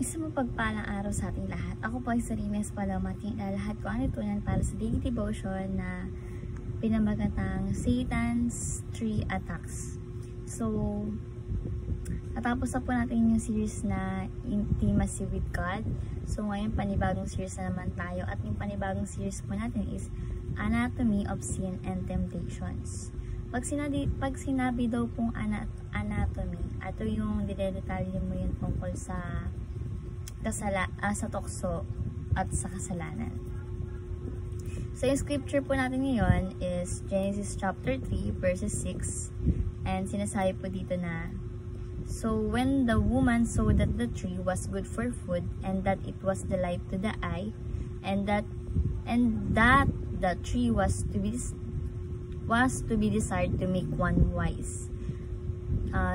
Isang mapagpalang araw sa ating lahat. Ako po ay Sarines Palamating na lahat ko ang itunan para sa daily devotion na pinamagatang Satan's 3 Attacks. So, natapos na po natin yung series na Intimacy with God. So, ngayon panibagong series na naman tayo at yung panibagong series po natin is Anatomy of Sin and Temptations. Pag sinabi daw pong anatomy, ito yung dinedetalye mo yun tungkol sa tukso at sa kasalanan. So, yung scripture po natin ngayon is Genesis chapter 3 verses 6, and sinasabi po dito na, "So when the woman saw that the tree was good for food, and that it was delight to the eye, and that the tree was to be desired to make one wise,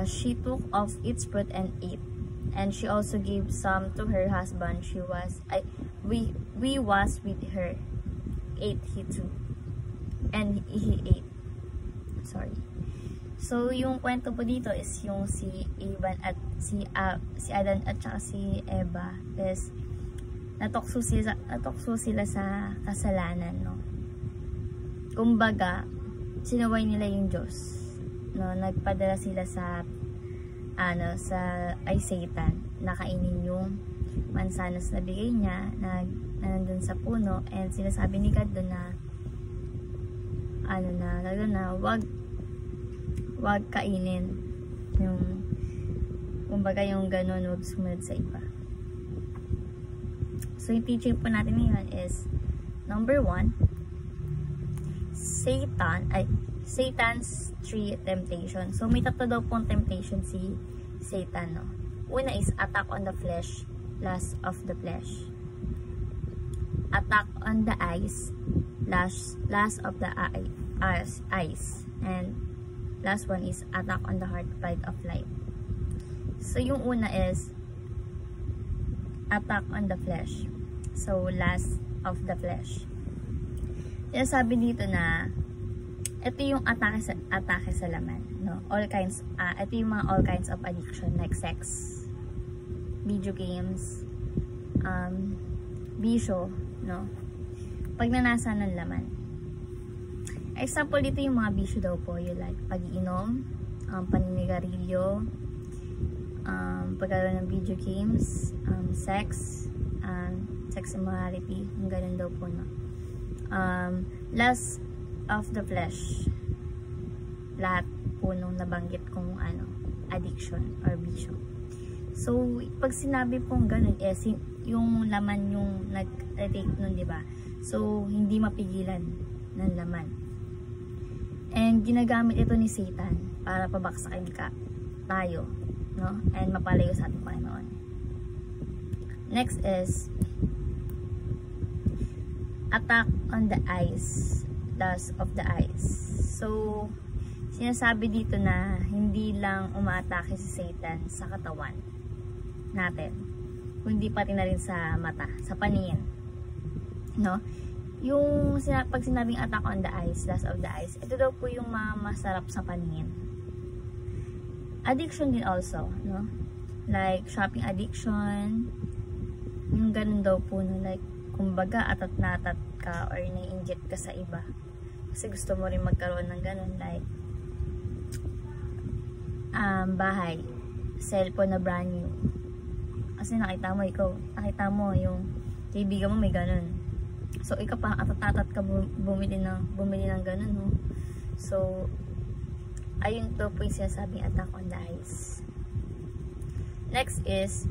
she took of its fruit and ate. And she also gave some to her husband. We was with her. Ate he too. And he ate." Sorry. So, yung kwento po dito is yung si Adan at saka si Eva is natokso sila sa kasalanan, no? Kumbaga, sinuway nila yung Diyos, no? Nagpadala sila sa Satan, nakainin yung mansanas na bigay niya na nandun sa puno, and sinasabi ni God doon na wag kainin yung, kumbaga yung ganun, wag sumunod sa iba. So yung teaching po natin ngayon is number 1, Satan's 3 temptation. So may tatlo daw pong temptation si Satan, no? Una is attack on the flesh, lust of the flesh. Attack on the eyes, lust of the eyes. And last one is attack on the heart, pride of life. So yung una is attack on the flesh. So lust of the flesh. Sinasabi dito na ito yung atake sa laman, no? Ito yung mga all kinds of addiction like sex, video games, bisyo, no? Pagnanasa ng laman. Example dito yung mga bisyo daw po, yung like pag-iinom, paninigarilyo, pagkaroon ng video games, sex immorality, yung ganun daw po, no? Lust of the flesh, lahat po nung nabanggit kong addiction or bisyo. So, pag sinabi pong ganun, yung laman yung nag-retake nun, diba? So, hindi mapigilan ng laman. And ginagamit ito ni Satan para pabaksakin tayo, no? And mapalayo sa ating Panginoon. Next is attack on the eyes, lust of the eyes. So, sinasabi dito na hindi lang umaatake si Satan sa katawan natin, kundi pati na rin sa mata, sa paningin, no? Yung pag sinabing attack on the eyes, lust of the eyes, ito daw po yung masarap sa paningin. Addiction din also, no? Like shopping addiction, yung ganun daw po, no? Like kumbaga atat-natat ka or na-inject ka sa iba kasi gusto mo rin magkaroon ng ganun, like bahay, cellphone na brand new kasi nakita mo yung kaibigan mo may ganun, so ikaw pa atat-natat ka bumili ng ganun, no? So ayun to po yung sinasabing attack on the eyes. Next is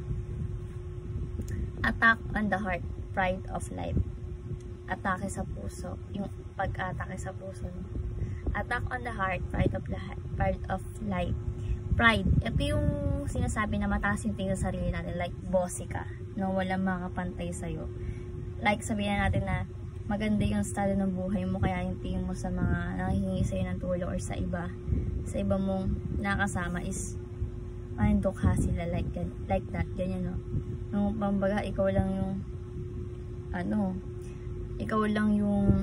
attack on the heart, pride of life. Atake sa puso, yung pag-atake sa puso, no? Attack on the heart, pride of life. Pride, ito yung sinasabi na mataas yung tingin sa sarili natin, like bossy ka, no? Walang makakapantay sa'yo. Like sabihin natin na maganda yung estado ng buhay mo, kaya yung tingin mo sa mga nanghihingi sa'yo ng tulong or sa iba mong nakasama is dukha sila, like that, ganyan, no? Nung pambaga, ikaw lang yung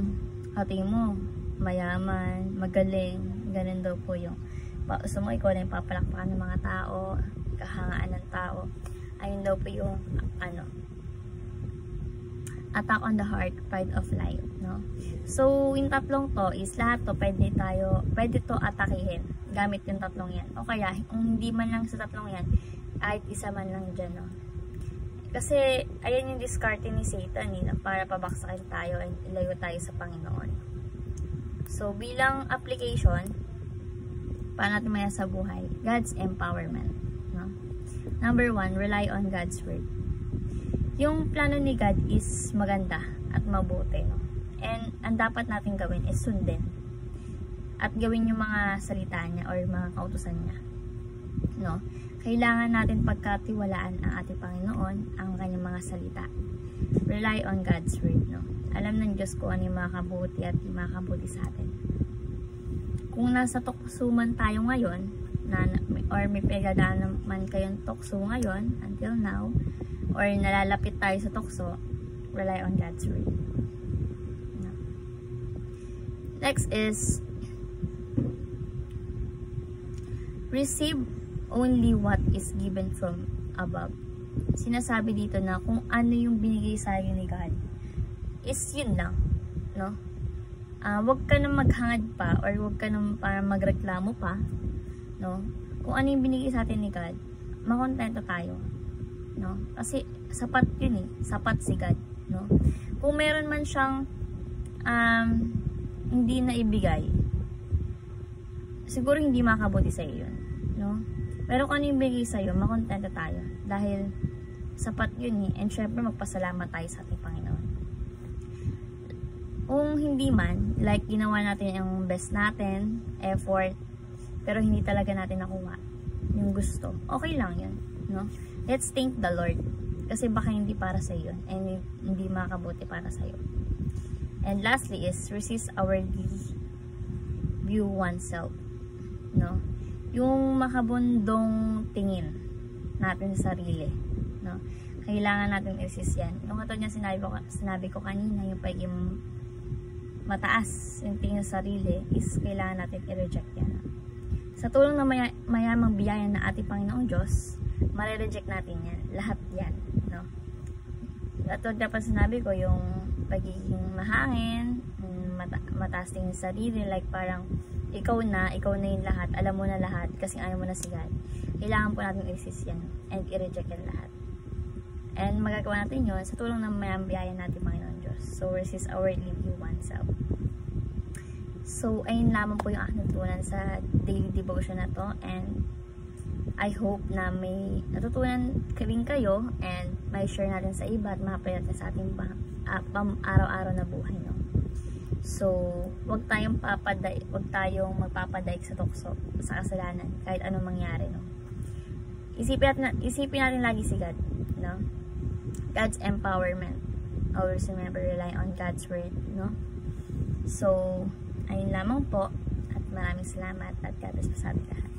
ating mo mayaman, magaling, ganun daw po yung gusto mo, ikaw na yung papalakpakan ng mga tao, kahangaan ng tao. Ayun daw po yung, attack on the heart, pride of life, no? So, yung tatlong to is lahat to pwede to atakihin gamit yung tatlong yan. O kaya, kung hindi man lang sa tatlong yan, kahit isa man lang dyan, no? Kasi, ayan yung diskarte ni Satan, para pabaksakin tayo and ilayo tayo sa Panginoon. So, bilang application, paano natin maya sa buhay? God's empowerment, no? Number 1, rely on God's word. Yung plano ni God is maganda at mabuti, no? And ang dapat natin gawin is sundin at gawin yung mga salita niya or mga kautusan niya, no? Kailangan natin pagkatiwalaan ang ating Panginoon, ang kanyang mga salita. Rely on God's word, no? Alam ng Diyos kung ano yung makakabuti at yung makakabuti sa atin. Kung nasa tuksuman tayo ngayon, or may pinagdadaanan naman kayong tukso ngayon until now, or nalalapit tayo sa tukso, rely on God's word. No. Next is receive only what is given from above. Sinasabi dito na kung ano yung binigay sa iyo ni God is yun lang, no? Wag ka na maghangad pa or wag ka na para magreklamo pa, no? Kung ano yung binigay sa atin ni God, makontento tayo, no? Kasi sapat yun sapat si God, no? Kung meron man siyang hindi na ibigay, siguro hindi makabuti sa iyo yun, no? Pero kung ano yung bigay sa iyo, makontento tayo dahil sapat yun and syempre magpasalamat tayo sa ating Panginoon. Kung hindi man, like ginawa natin yung best natin, effort, pero hindi talaga natin nakuha yung gusto, okay lang yun, no? Let's thank the Lord. Kasi baka hindi para sa iyo and hindi makabuti para sa iyo. And lastly is resist our view oneself, no? Yung makabundong tingin natin sa sarili, no? Kailangan natin i-resist yan. Yung katulad niya sinabi ko kanina, yung pagiging mataas yung tingin sa sarili is kailangan natin i-reject yan. Sa tulong ng mayamang biyaya na ating Panginoong Diyos, mare-reject natin yan. Lahat yan, no? At dapat sinabi ko, yung pagiging mahangin, mataas tingin sa sarili, like parang ikaw na yung lahat, alam mo na lahat, kasi ayaw mo na si God. Kailangan po natin i-resist yan and i-reject yan lahat. And magagawa natin yun sa tulong ng mayamang biyaya natin Panginoon Diyos. So, resist our view oneself. So, ayun lamang po yung aking natutunan sa daily devotion na to. And I hope na may natutunan rin kayo and may share natin sa iba at ma-apply natin sa ating araw-araw na buhay, no? So, wag tayong magpapadaig sa tukso, sa kasalanan, kahit anong mangyari, no? Isipin natin lagi si God, no? God's empowerment. Always remember, rely on God's word, no? So, ayun lamang po at maraming salamat at God bless po sa ating lahat.